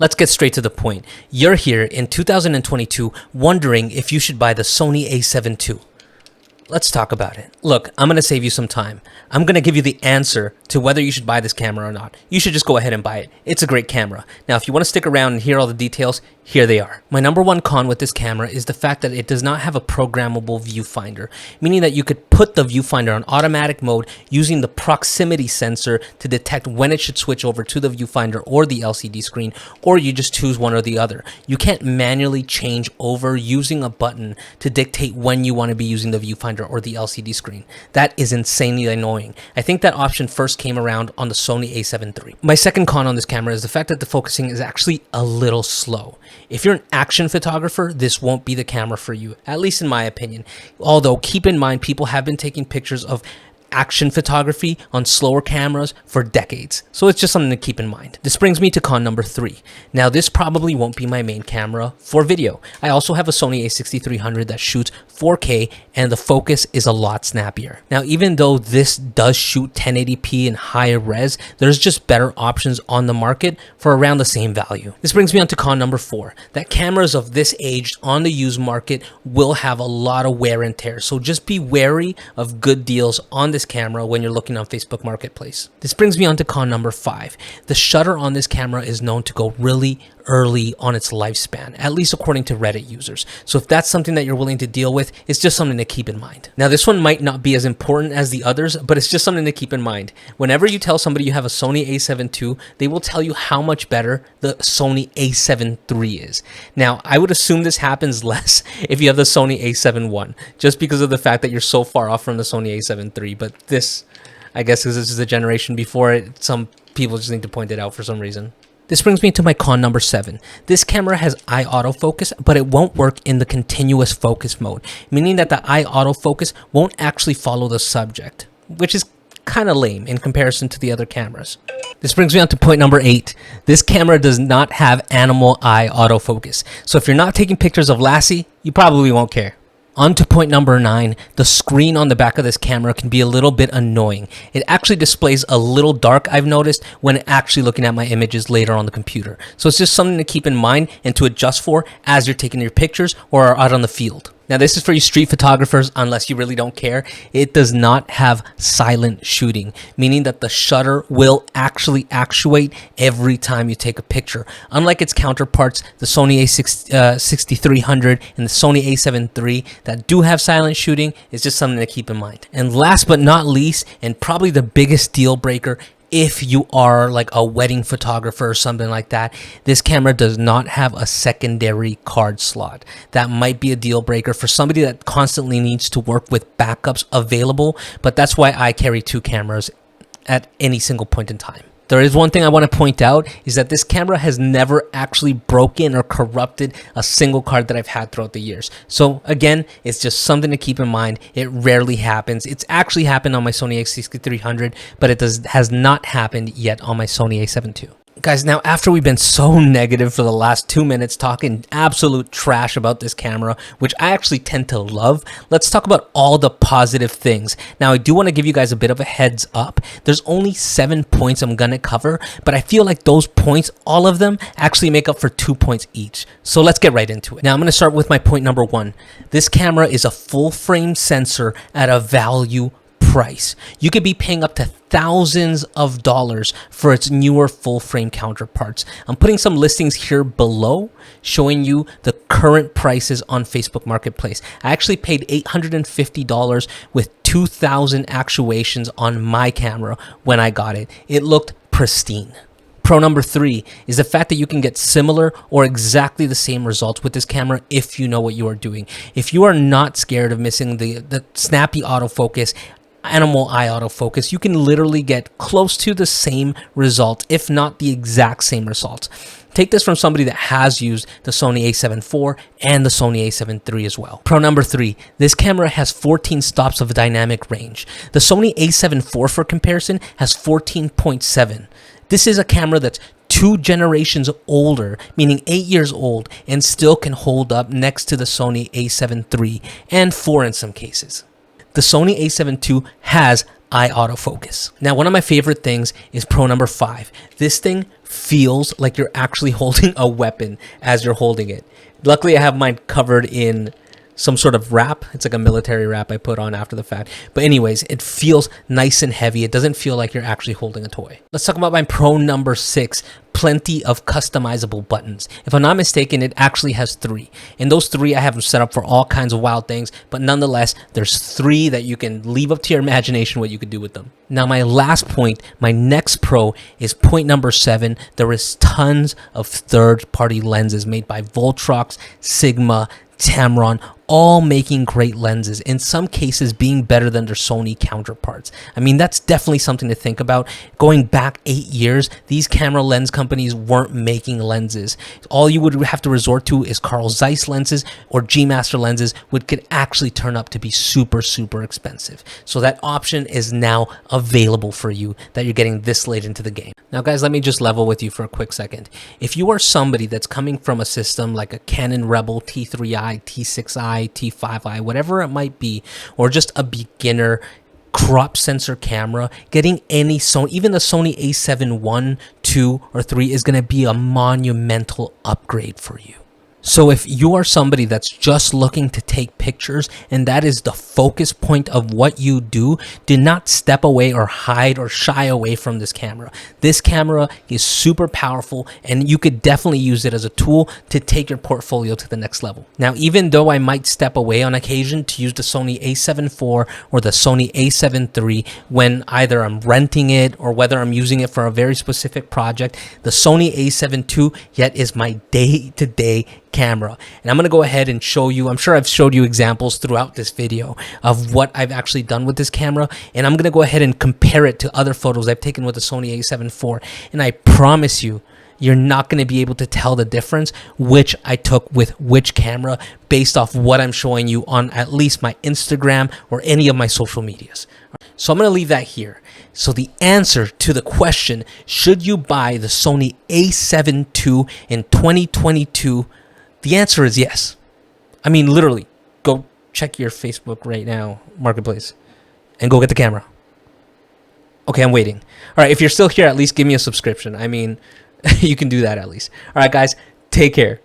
Let's get straight to the point. You're here in 2022 wondering if you should buy the Sony A7 II. Let's talk about it. Look, I'm going to save you some time. I'm going to give you the answer to whether you should buy this camera or not. You should just go ahead and buy it. It's a great camera. Now, if you want to stick around and hear all the details, here they are. My number one con with this camera is the fact that it does not have a programmable viewfinder, meaning that you could put the viewfinder on automatic mode using the proximity sensor to detect when it should switch over to the viewfinder or the LCD screen, or you just choose one or the other. You can't manually change over using a button to dictate when you want to be using the viewfinder or the LCD screen. That is insanely annoying. I think that option first came around on the Sony A7 III. My second con on this camera is the fact that the focusing is actually a little slow. If you're an action photographer, this won't be the camera for you, at least in my opinion. Although keep in mind, people have been taking pictures of action photography on slower cameras for decades. So it's just something to keep in mind. This brings me to con number 3. Now this probably won't be my main camera for video. I also have a Sony A6300 that shoots 4K and the focus is a lot snappier. Now even though this does shoot 1080p and higher res, there's just better options on the market for around the same value. This brings me on to con number 4, that cameras of this age on the used market will have a lot of wear and tear. So just be wary of good deals on this camera when you're looking on Facebook Marketplace. This brings me on to con number 5. The shutter on this camera is known to go really early on its lifespan, at least according to Reddit users. So if that's something that you're willing to deal with, it's just something to keep in mind. Now this one might not be as important as the others, but it's just something to keep in mind. Whenever you tell somebody you have a Sony A7 II, they will tell you how much better the Sony A7 III is. Now I would assume this happens less if you have the Sony A7 I, just because of the fact that you're so far off from the Sony A7 III, but this, I guess because this is the generation before it, some people just need to point it out for some reason. This brings me to my con number 7. This camera has eye autofocus, but it won't work in the continuous focus mode, meaning that the eye autofocus won't actually follow the subject, which is kind of lame in comparison to the other cameras. This brings me on to point number 8. This camera does not have animal eye autofocus. So if you're not taking pictures of Lassie, you probably won't care. On to point number 9, the screen on the back of this camera can be a little bit annoying. It actually displays a little dark, I've noticed, when actually looking at my images later on the computer. So it's just something to keep in mind and to adjust for as you're taking your pictures or are out on the field. Now this is for you street photographers, unless you really don't care. It does not have silent shooting, meaning that the shutter will actually actuate every time you take a picture. Unlike its counterparts, the Sony A6300 and the Sony A7 III that do have silent shooting, is just something to keep in mind. And last but not least, and probably the biggest deal breaker, if you are like a wedding photographer or something like that, this camera does not have a secondary card slot. That might be a deal breaker for somebody that constantly needs to work with backups available, but that's why I carry 2 cameras at any single point in time. There is one thing I want to point out, is that this camera has never actually broken or corrupted a single card that I've had throughout the years. So again, it's just something to keep in mind. It rarely happens. It's actually happened on my Sony A6300, but it has not happened yet on my Sony A7 II. Guys, now after we've been so negative for the last 2 minutes talking absolute trash about this camera, which I actually tend to love, let's talk about all the positive things. Now I do want to give you guys a bit of a heads up. There's only 7 points I'm gonna cover, but I feel like those points, all of them, actually make up for 2 points each. So let's get right into it. Now I'm gonna start with my point number 1. This camera is a full frame sensor at a value price. You could be paying up to thousands of dollars for its newer full frame counterparts. I'm putting some listings here below showing you the current prices on Facebook Marketplace. I actually paid $850 with 2,000 actuations on my camera when I got it. It looked pristine. Pro number 3 is the fact that you can get similar or exactly the same results with this camera if you know what you are doing. If you are not scared of missing the snappy autofocus, animal eye autofocus, you can literally get close to the same result, if not the exact same results. Take this from somebody that has used the Sony A7 IV and the Sony A7 III as well. Pro number 3, this camera has 14 stops of dynamic range. The Sony A7 IV, for comparison, has 14.7. This is a camera that's 2 generations older, meaning 8 years old, and still can hold up next to the Sony A7 III and IV in some cases. the Sony A7 II has eye autofocus. Now, one of my favorite things is pro number 5. This thing feels like you're actually holding a weapon as you're holding it. Luckily, I have mine covered in some sort of wrap. It's like a military wrap I put on after the fact. But anyways, it feels nice and heavy. It doesn't feel like you're actually holding a toy. Let's talk about my pro number 6. Plenty of customizable buttons. If I'm not mistaken, it actually has 3. And those 3 I have them set up for all kinds of wild things. But nonetheless, there's 3 that you can leave up to your imagination what you could do with them. Now, my last point, my next pro is point number 7. There is tons of third-party lenses made by Voltrox, Sigma, Tamron, all making great lenses, in some cases being better than their Sony counterparts. I mean, that's definitely something to think about. Going back 8 years, these camera lens companies weren't making lenses. All you would have to resort to is Carl Zeiss lenses or G-Master lenses, which could actually turn up to be super, super expensive. So that option is now available for you that you're getting this late into the game. Now, guys, let me just level with you for a quick second. If you are somebody that's coming from a system like a Canon Rebel T3i, T6i, T5i, whatever it might be, or just a beginner crop sensor camera, getting any Sony, even the Sony A7 I, 2, or 3 is going to be a monumental upgrade for you. So if you are somebody that's just looking to take pictures and that is the focus point of what you do not step away or hide or shy away from this camera. This camera is super powerful and you could definitely use it as a tool to take your portfolio to the next level. Now, even though I might step away on occasion to use the Sony A7 IV or the Sony A7 III when either I'm renting it or whether I'm using it for a very specific project, the Sony A7 II yet is my day-to-day camera. And I'm going to go ahead and show you, I'm sure I've showed you examples throughout this video of what I've actually done with this camera, and I'm going to go ahead and compare it to other photos I've taken with the Sony A7 IV, and I promise you, you're not going to be able to tell the difference which I took with which camera based off what I'm showing you on at least my Instagram or any of my social medias. So I'm going to leave that here. So the answer to the question, should you buy the Sony A7 II in 2022? The answer is yes. I mean, literally, go check your Facebook right now, Marketplace, and go get the camera. Okay, I'm waiting. All right, if you're still here, at least give me a subscription. I mean, you can do that at least. All right, guys, take care.